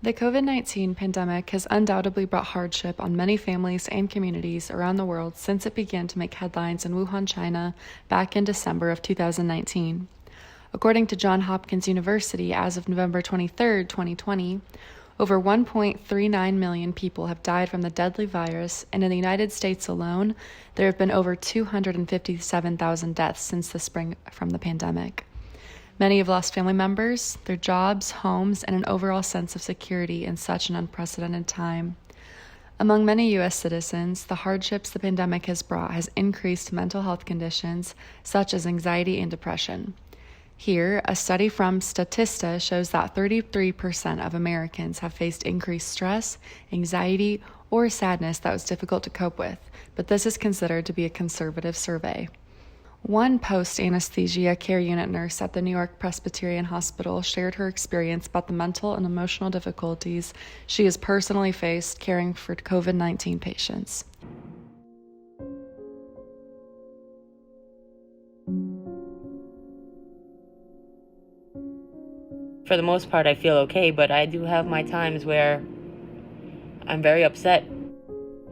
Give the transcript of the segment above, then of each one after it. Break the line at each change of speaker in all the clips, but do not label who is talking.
The COVID-19 pandemic has undoubtedly brought hardship on many families and communities around the world since it began to make headlines in Wuhan, China, back in December of 2019. According to Johns Hopkins University, as of November 23, 2020, over 1.39 million people have died from the deadly virus, and in the United States alone, there have been over 257,000 deaths since the spring from the pandemic. Many have lost family members, their jobs, homes, and an overall sense of security in such an unprecedented time. Among many U.S. citizens, the hardships the pandemic has brought has increased mental health conditions such as anxiety and depression. Here, a study from Statista shows that 33% of Americans have faced increased stress, anxiety, or sadness that was difficult to cope with, but this is considered to be a conservative survey. One post-anesthesia care unit nurse at the New York Presbyterian Hospital shared her experience about the mental and emotional difficulties she has personally faced caring for COVID-19 patients.
For the most part, I feel okay, but I do have my times where I'm very upset.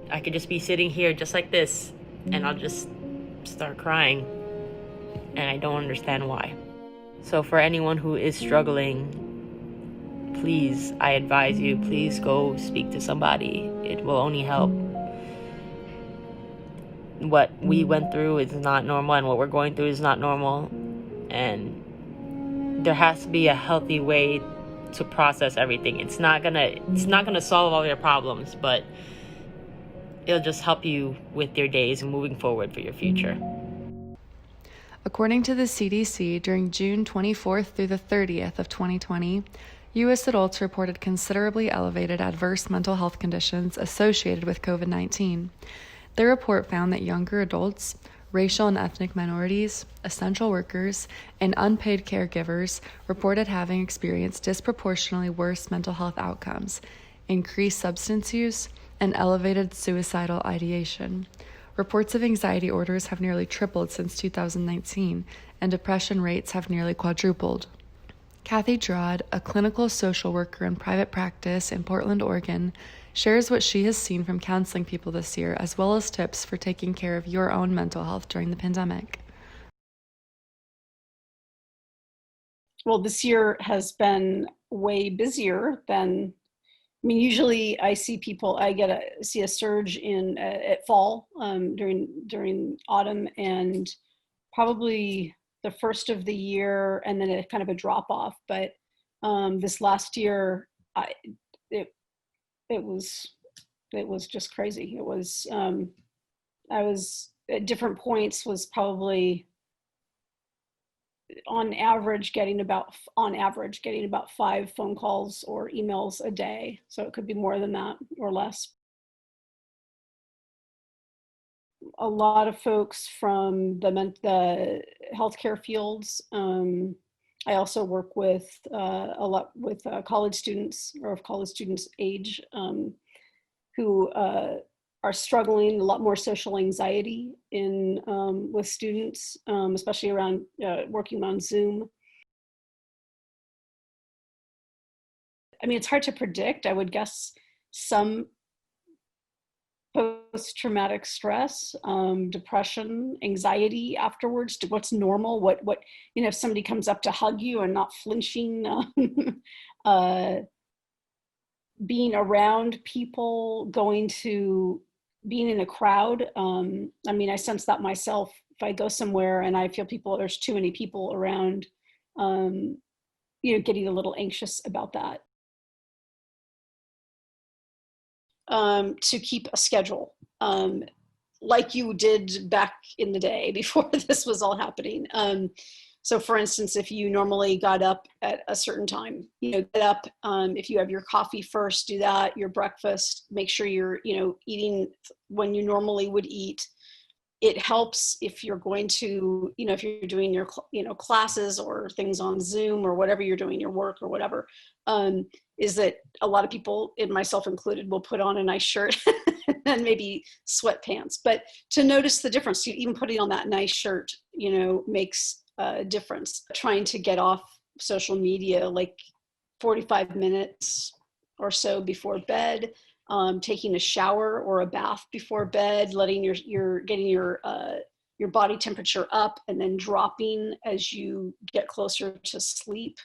I could just be sitting here just like this, and I'll just start crying, and I don't understand why. So for anyone who is struggling, please, I advise you, please go speak to somebody. It will only help. What we went through is not normal, and what we're going through is not normal, and there has to be a healthy way to process everything. It's not gonna solve all your problems, but it'll just help you with your days and moving forward for your future.
According to the CDC, during June 24th through the 30th of 2020, U.S. adults reported considerably elevated adverse mental health conditions associated with COVID-19. The report found that younger adults, racial and ethnic minorities, essential workers, and unpaid caregivers reported having experienced disproportionately worse mental health outcomes, increased substance use, and elevated suicidal ideation. Reports of anxiety orders have nearly tripled since 2019, and depression rates have nearly quadrupled. Kathy Drod, a clinical social worker in private practice in Portland, Oregon, shares what she has seen from counseling people this year, as well as tips for taking care of your own mental health during the pandemic.
Well, this year has been way busier than, usually I see people, see a surge in at fall during autumn, and probably the first of the year, and then a kind of a drop off. But this last year, it was just crazy. It was, I was at different points was probably on average getting about 5 phone calls or emails a day. So it could be more than that or less. A lot of folks from the healthcare fields. I also work with a lot with college students, or of college students' age, who are struggling. A lot more social anxiety with students, especially around working on Zoom. It's hard to predict. I would guess some post-traumatic stress, depression, anxiety afterwards. To what's normal? What if somebody comes up to hug you and not flinching, being around people, being in a crowd. I sense that myself. If I go somewhere and I feel there's too many people around, getting a little anxious about that. To keep a schedule, like you did back in the day before this was all happening. So for instance, if you normally got up at a certain time, get up, if you have your coffee first, do that, your breakfast, make sure you're, eating when you normally would eat. It helps if you're going to, if you're doing your, classes or things on Zoom or whatever you're doing, your work or whatever, is that a lot of people, and myself included, will put on a nice shirt and maybe sweatpants. But to notice the difference, even putting on that nice shirt, makes a difference. Trying to get off social media like 45 minutes or so before bed, taking a shower or a bath before bed, letting getting your body temperature up and then dropping as you get closer to sleep.